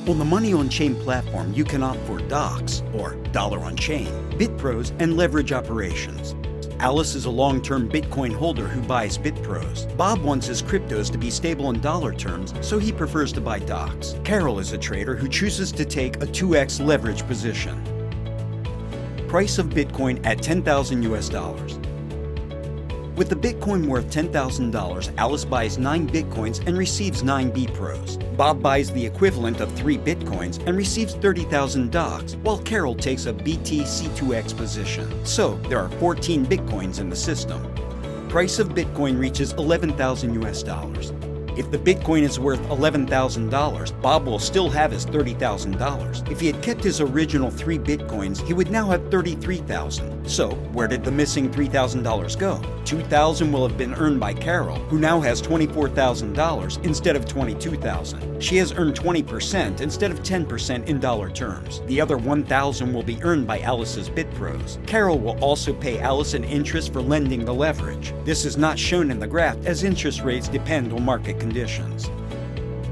On the Money on Chain platform, you can opt for DOCs, or Dollar on Chain, BitPros, and leverage operations. Alice is a long-term Bitcoin holder who buys BitPros. Bob wants his cryptos to be stable in dollar terms, so he prefers to buy DOCs. Carol is a trader who chooses to take a 2x leverage position. Price of Bitcoin at $10,000 US. With the Bitcoin worth $10,000, Alice buys 9 Bitcoins and receives 9 BitPros. Bob buys the equivalent of 3 Bitcoins and receives 30,000 DOCs, while Carol takes a BTCx position. So, there are 14 Bitcoins in the system. Price of Bitcoin reaches $11,000 US. If the Bitcoin is worth $11,000, Bob will still have his $30,000. If he had kept his original 3 Bitcoins, he would now have $33,000. So, where did the missing $3,000 go? $2,000 will have been earned by Carol, who now has $24,000 instead of $22,000. She has earned 20% instead of 10% in dollar terms. The other $1,000 will be earned by Alice's BitPros. Carol will also pay Alice an interest for lending the leverage. This is not shown in the graph as interest rates depend on market conditions.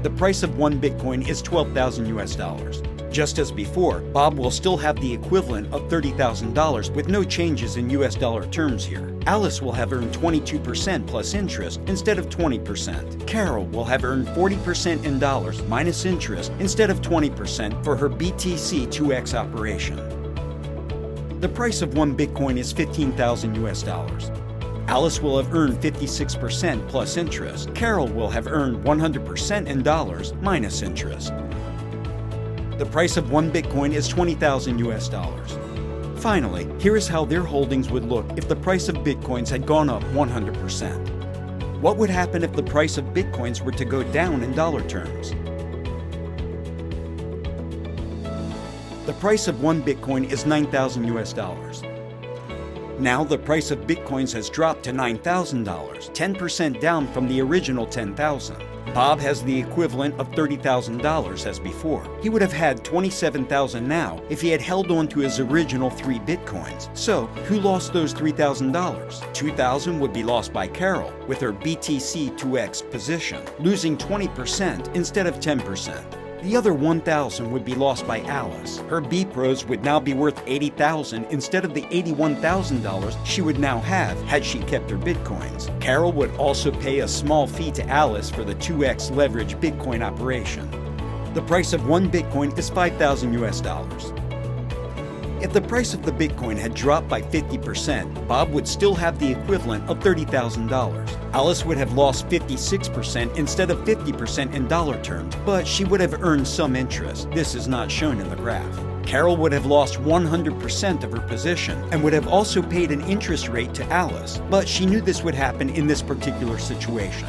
The price of 1 Bitcoin is $12,000 US. Just as before, Bob will still have the equivalent of $30,000 with no changes in US dollar terms here. Alice will have earned 22% plus interest instead of 20%. Carol will have earned 40% in dollars minus interest instead of 20% for her BTC2X operation. The price of 1 Bitcoin is $15,000 US. Alice will have earned 56% plus interest. Carol will have earned 100% in dollars minus interest. The price of 1 Bitcoin is $20,000 US. Finally, here is how their holdings would look if the price of Bitcoins had gone up 100%. What would happen if the price of Bitcoins were to go down in dollar terms? The price of 1 Bitcoin is $9,000 US. Now the price of Bitcoins has dropped to $9,000, 10% down from the original $10,000. Bob has the equivalent of $30,000 as before. He would have had $27,000 now if he had held on to his original 3 Bitcoins. So, who lost those $3,000? $2,000 would be lost by Carol with her BTC2X position, losing 20% instead of 10%. The other $1,000 would be lost by Alice. Her BitPros would now be worth $80,000 instead of the $81,000 she would now have had she kept her Bitcoins. Carol would also pay a small fee to Alice for the 2x leverage Bitcoin operation. The price of 1 Bitcoin is $5,000 US. If the price of the Bitcoin had dropped by 50%, Bob would still have the equivalent of $30,000. Alice would have lost 56% instead of 50% in dollar terms, but she would have earned some interest. This is not shown in the graph. Carol would have lost 100% of her position and would have also paid an interest rate to Alice, but she knew this would happen in this particular situation.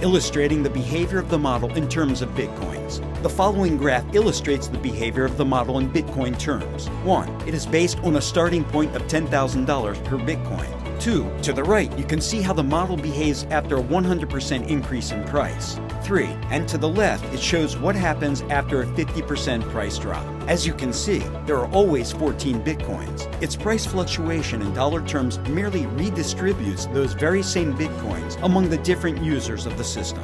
Illustrating the behavior of the model in terms of Bitcoins. The following graph illustrates the behavior of the model in Bitcoin terms. 1. It is based on a starting point of $10,000 per Bitcoin. 2. To the right, you can see how the model behaves after a 100% increase in price. 3. And to the left, it shows what happens after a 50% price drop. As you can see, there are always 14 Bitcoins. Its price fluctuation in dollar terms merely redistributes those very same Bitcoins among the different users of the system.